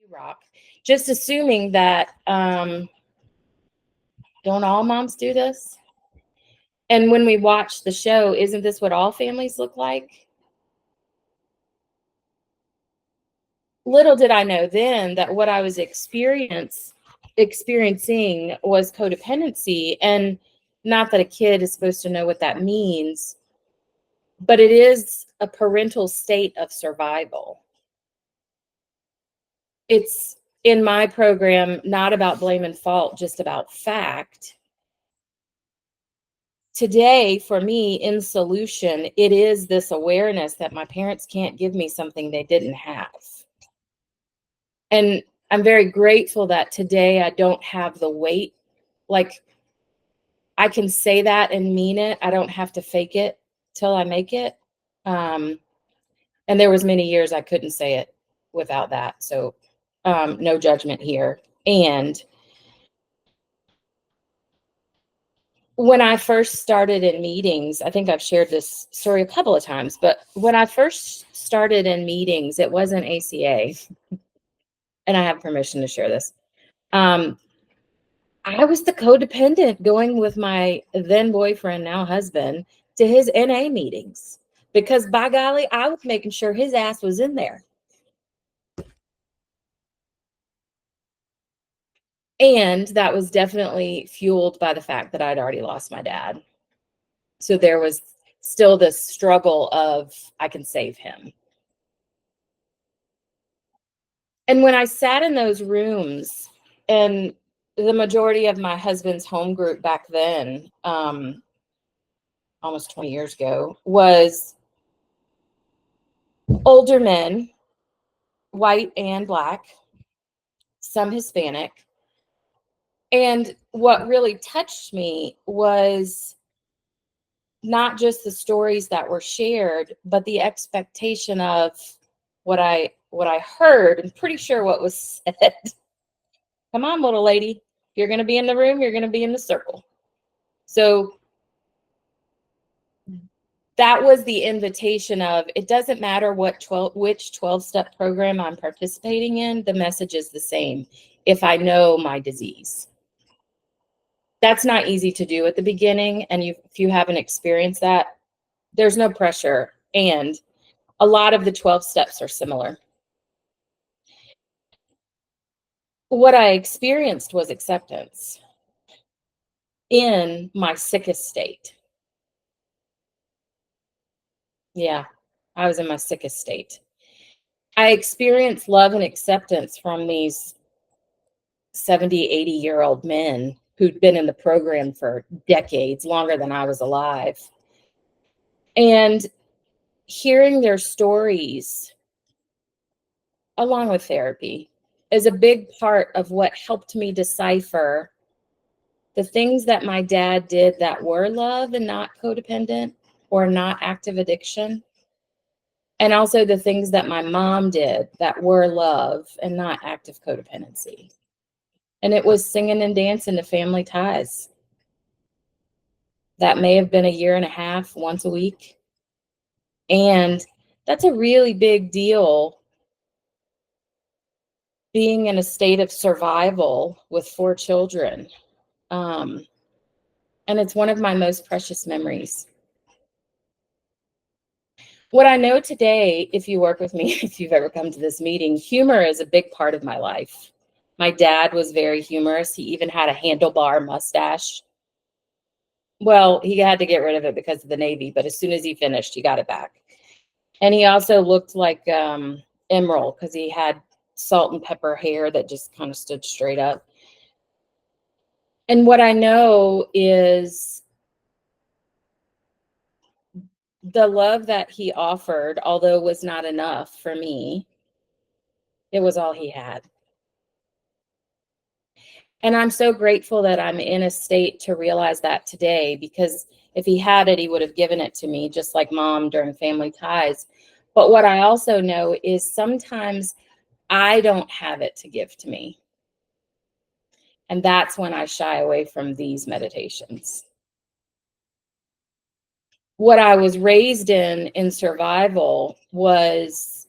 rock, just assuming that don't all moms do this? And when we watch the show, isn't this what all families look like? Little did I know then that what I was experiencing was codependency. And not that a kid is supposed to know what that means, but it is a parental state of survival. It's, in my program, not about blame and fault, just about fact. Today, for me, in solution, it is this awareness that my parents can't give me something they didn't have. And I'm very grateful that today I don't have the weight. Like, I can say that and mean it. I don't have to fake it till I make it. And there was many years I couldn't say it without that. So no judgment here. And when I first started in meetings, I think I've shared this story a couple of times, but when I first started in meetings, it wasn't ACA. And I have permission to share this. I was the codependent going with my then boyfriend, now husband, to his NA meetings because, by golly, I was making sure his ass was in there. And that was definitely fueled by the fact that I'd already lost my dad. So there was still this struggle of, I can save him. And when I sat in those rooms, and the majority of my husband's home group back then, almost 20 years ago, was older men, white and black, some Hispanic. And what really touched me was not just the stories that were shared, but the expectation of what I heard. I'm pretty sure what was said. Come on, little lady. If you're going to be in the room, you're going to be in the circle. So that was the invitation of, it doesn't matter which 12-step program I'm participating in, the message is the same if I know my disease. That's not easy to do at the beginning, and if you haven't experienced that, there's no pressure, and a lot of the 12 steps are similar. What I experienced was acceptance in my sickest state. Yeah, I was in my sickest state. I experienced love and acceptance from these 70, 80-year-old men who'd been in the program for decades, longer than I was alive. And hearing their stories, along with therapy, is a big part of what helped me decipher the things that my dad did that were love and not codependent or not active addiction. And also the things that my mom did that were love and not active codependency. And it was singing and dancing to Family Ties. That may have been a year and a half, once a week. And that's a really big deal, being in a state of survival with 4 children. And it's one of my most precious memories. What I know today, if you work with me, if you've ever come to this meeting, humor is a big part of my life. My dad was very humorous. He even had a handlebar mustache. Well, he had to get rid of it because of the Navy, but as soon as he finished, he got it back. And he also looked like Emerald because he had salt and pepper hair that just kind of stood straight up. And what I know is the love that he offered, although was not enough for me, it was all he had. And I'm so grateful that I'm in a state to realize that today, because if he had it, he would have given it to me, just like Mom during Family Ties. But what I also know is sometimes I don't have it to give to me. And that's when I shy away from these meditations. What I was raised in survival was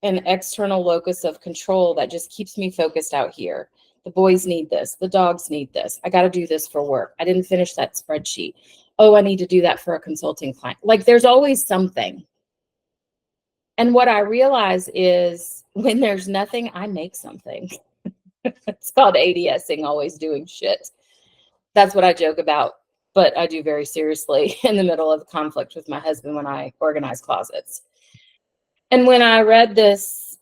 an external locus of control that just keeps me focused out here. The boys need this. The dogs need this. I got to do this for work. I didn't finish that spreadsheet. Oh, I need to do that for a consulting client. Like there's always something. And what I realize is when there's nothing, I make something. It's called ADSing, always doing shit. That's what I joke about, but I do very seriously in the middle of conflict with my husband when I organize closets. And when I read this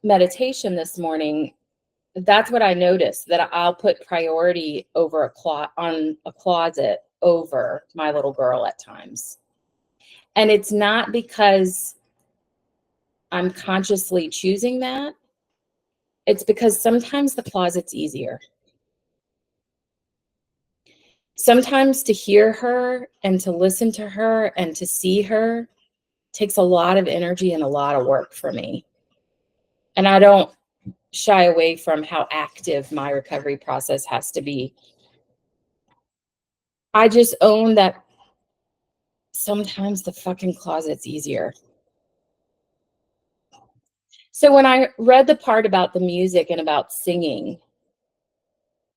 meditation this morning, that's what I noticed, that I'll put priority over on a closet over my little girl at times. And it's not because I'm consciously choosing that. It's because sometimes the closet's easier. Sometimes to hear her and to listen to her and to see her takes a lot of energy and a lot of work for me. And I don't shy away from how active my recovery process has to be. I just own that sometimes the fucking closet's easier. So when I read the part about the music and about singing,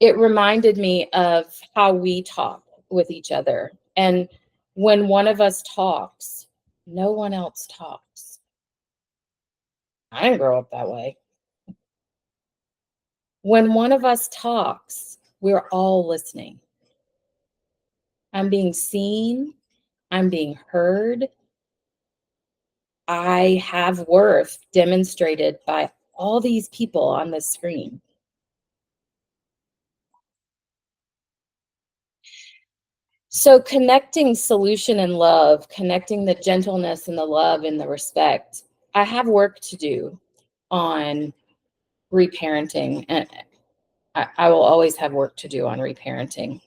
it reminded me of how we talk with each other. And when one of us talks, no one else talks. I didn't grow up that way. When one of us talks, we're all listening. I'm being seen. I'm being heard. I have worth demonstrated by all these people on the screen. So connecting solution and love, connecting the gentleness and the love and the respect, I have work to do on reparenting. And I will always have work to do on reparenting.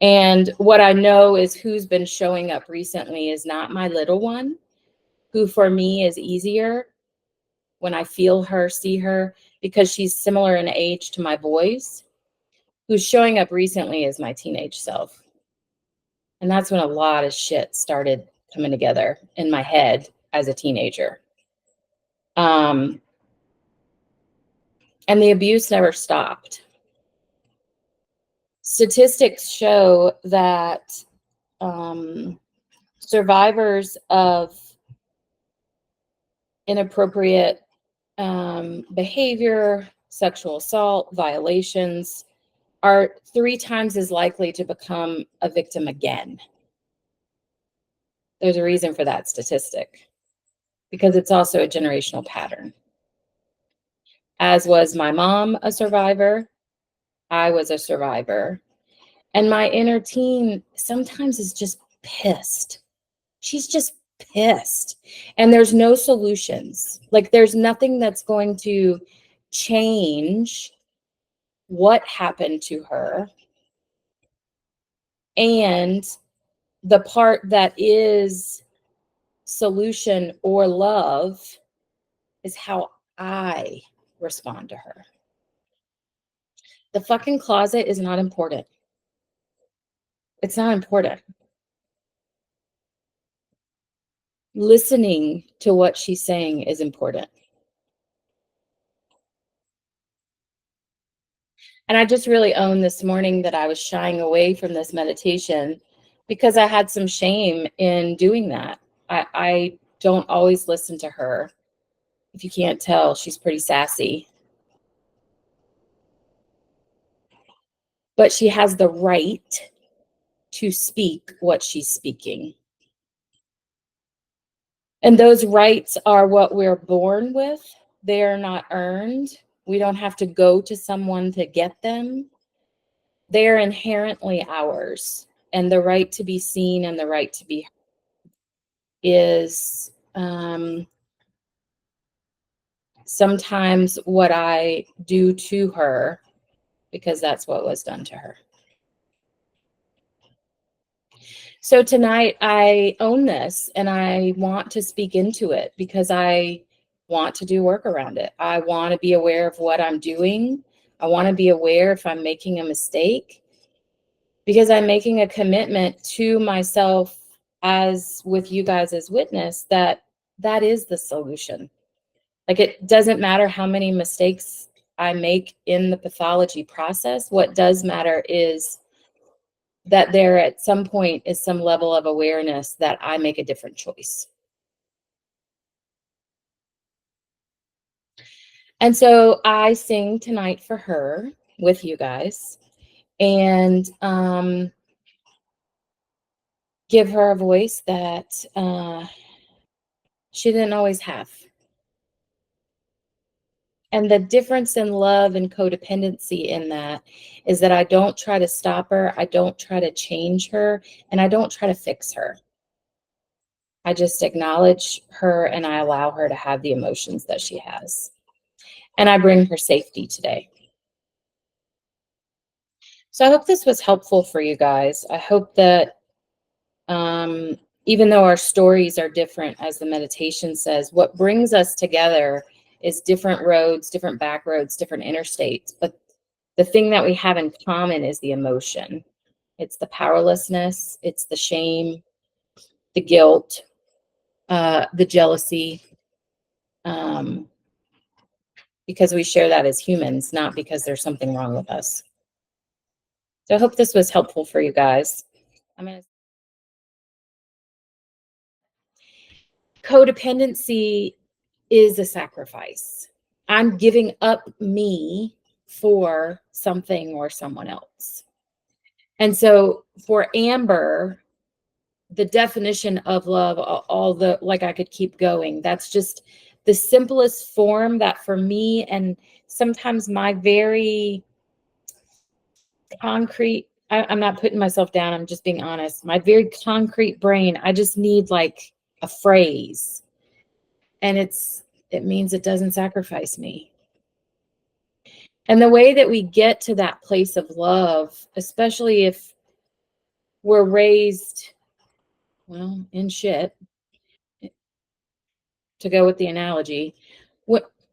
And what I know is who's been showing up recently is not my little one, who for me is easier when I feel her, see her, because she's similar in age to my boys. Who's showing up recently is my teenage self. And that's when a lot of shit started coming together in my head as a teenager. And the abuse never stopped. Statistics show that survivors of inappropriate behavior, sexual assault, violations are 3 times as likely to become a victim again. There's a reason for that statistic, because it's also a generational pattern. As was my mom a survivor, I was a survivor. And my inner teen sometimes is just pissed. She's just pissed. And there's no solutions. Like there's nothing that's going to change what happened to her. And the part that is solution or love is how I respond to her. The fucking closet is not important. It's not important. Listening to what she's saying is important. And I just really owned this morning that I was shying away from this meditation because I had some shame in doing that. I don't always listen to her. If you can't tell, she's pretty sassy. But she has the right to speak what she's speaking. And those rights are what we're born with. They are not earned. We don't have to go to someone to get them. They are inherently ours. And the right to be seen and the right to be heard is sometimes what I do to her because that's what was done to her. So tonight I own this and I want to speak into it because I want to do work around it. I want to be aware of what I'm doing. I want to be aware if I'm making a mistake because I'm making a commitment to myself as with you guys as witness that that is the solution. Like, it doesn't matter how many mistakes I make in the pathology process. What does matter is that there at some point is some level of awareness that I make a different choice. And so I sing tonight for her with you guys, and give her a voice that she didn't always have. And the difference in love and codependency in that is that I don't try to stop her, I don't try to change her, and I don't try to fix her. I just acknowledge her and I allow her to have the emotions that she has. And I bring her safety today. So I hope this was helpful for you guys. I hope that even though our stories are different, as the meditation says, what brings us together is different roads, different back roads, different interstates. But the thing that we have in common is the emotion. It's the powerlessness, it's the shame, the guilt, the jealousy, because we share that as humans, not because there's something wrong with us. So I hope this was helpful for you guys. I'm going to Codependency is a sacrifice. I'm giving up me for something or someone else. And so for Amber, the definition of love, all the, like, I could keep going. That's just the simplest form that for me, and sometimes my very concrete, I'm not putting myself down, I'm just being honest. My very concrete brain, I just need like a phrase. And it means it doesn't sacrifice me. And the way that we get to that place of love, especially if we're raised, well, in shit, to go with the analogy,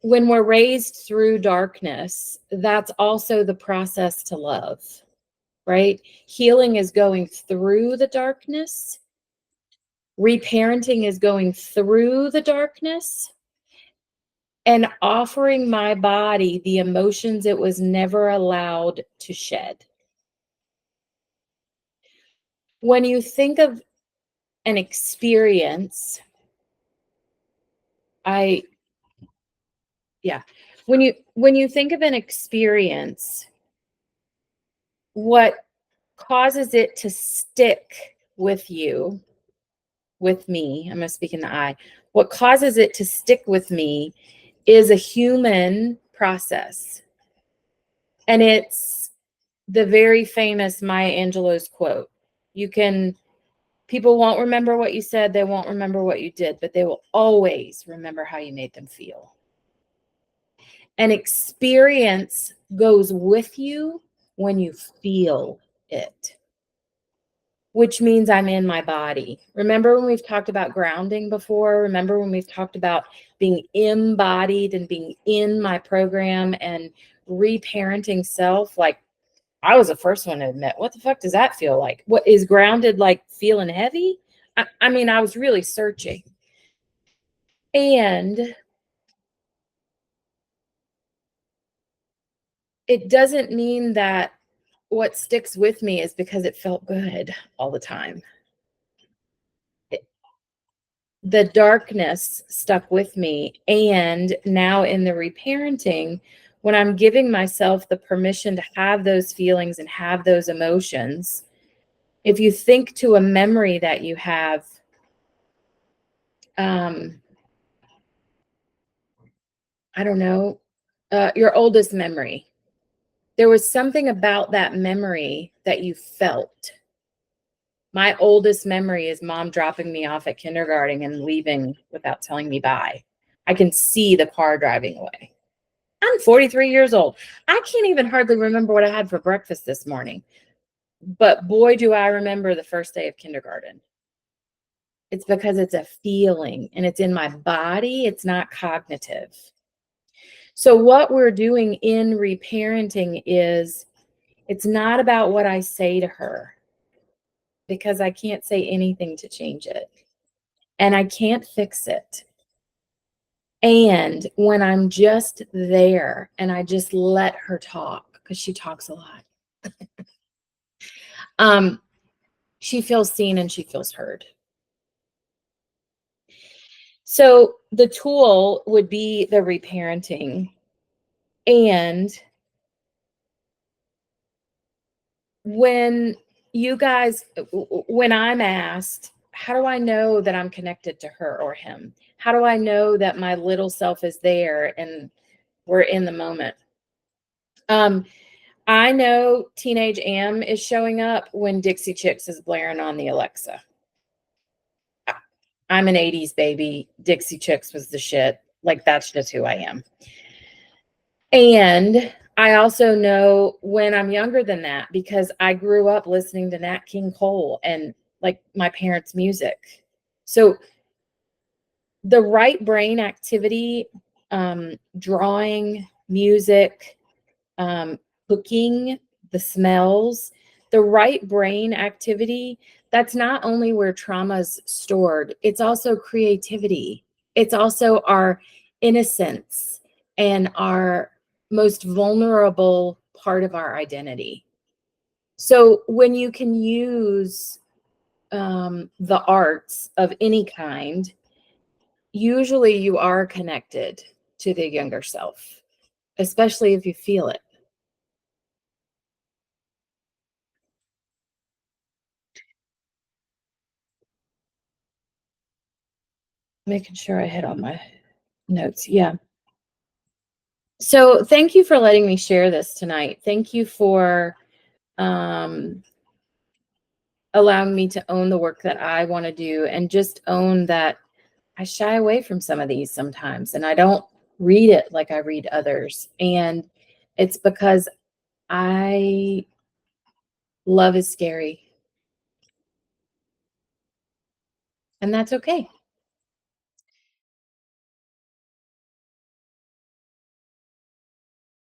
when we're raised through darkness, that's also the process to love, right? Healing is going through the darkness. Reparenting is going through the darkness and offering my body the emotions it was never allowed to shed. When you think of an experience, when you think of an experience, what causes it to stick with you, with me, I'm going to speak in the I, what causes it to stick with me is a human process. And it's the very famous Maya Angelou's quote. People won't remember what you said, they won't remember what you did, but they will always remember how you made them feel. An experience goes with you when you feel it, which means I'm in my body. Remember when we've talked about grounding before? Remember when we've talked about being embodied and being in my program and reparenting self? Like, I was the first one to admit, what the fuck does that feel like? What is grounded, like feeling heavy? I mean, I was really searching. And it doesn't mean that what sticks with me is because it felt good all the time. The darkness stuck with me. And now in the reparenting, when I'm giving myself the permission to have those feelings and have those emotions, if you think to a memory that you have, I don't know, your oldest memory, there was something about that memory that you felt. My oldest memory is mom dropping me off at kindergarten and leaving without telling me bye. I can see the car driving away. I'm 43 years old. I can't even hardly remember what I had for breakfast this morning. But boy, do I remember the first day of kindergarten. It's because it's a feeling and it's in my body. It's not cognitive. So what we're doing in reparenting is, it's not about what I say to her, because I can't say anything to change it and I can't fix it. And when I'm just there and I just let her talk, because she talks a lot, um, she feels seen and she feels heard. So the tool would be the reparenting. And when you guys, when I'm asked, how do I know that I'm connected to her or him? How do I know that my little self is there and we're in the moment? Um, I know Teenage Am is showing up when Dixie Chicks is blaring on the Alexa. I'm an 80s baby. Dixie Chicks was the shit. Like, that's just who I am. And I also know when I'm younger than that because I grew up listening to Nat King Cole and like my parents' music. So the right brain activity, drawing, music, um, cooking, the smells, the right brain activity, that's not only where trauma's stored, it's also creativity. It's also our innocence and our most vulnerable part of our identity. So when you can use the arts of any kind, usually you are connected to the younger self, especially if you feel it. Making sure I hit all my notes. Yeah. So thank you for letting me share this tonight. Thank you for um, allowing me to own the work that I want to do and just own that I shy away from some of these sometimes and I don't read it like I read others. And it's because I love is scary and that's okay.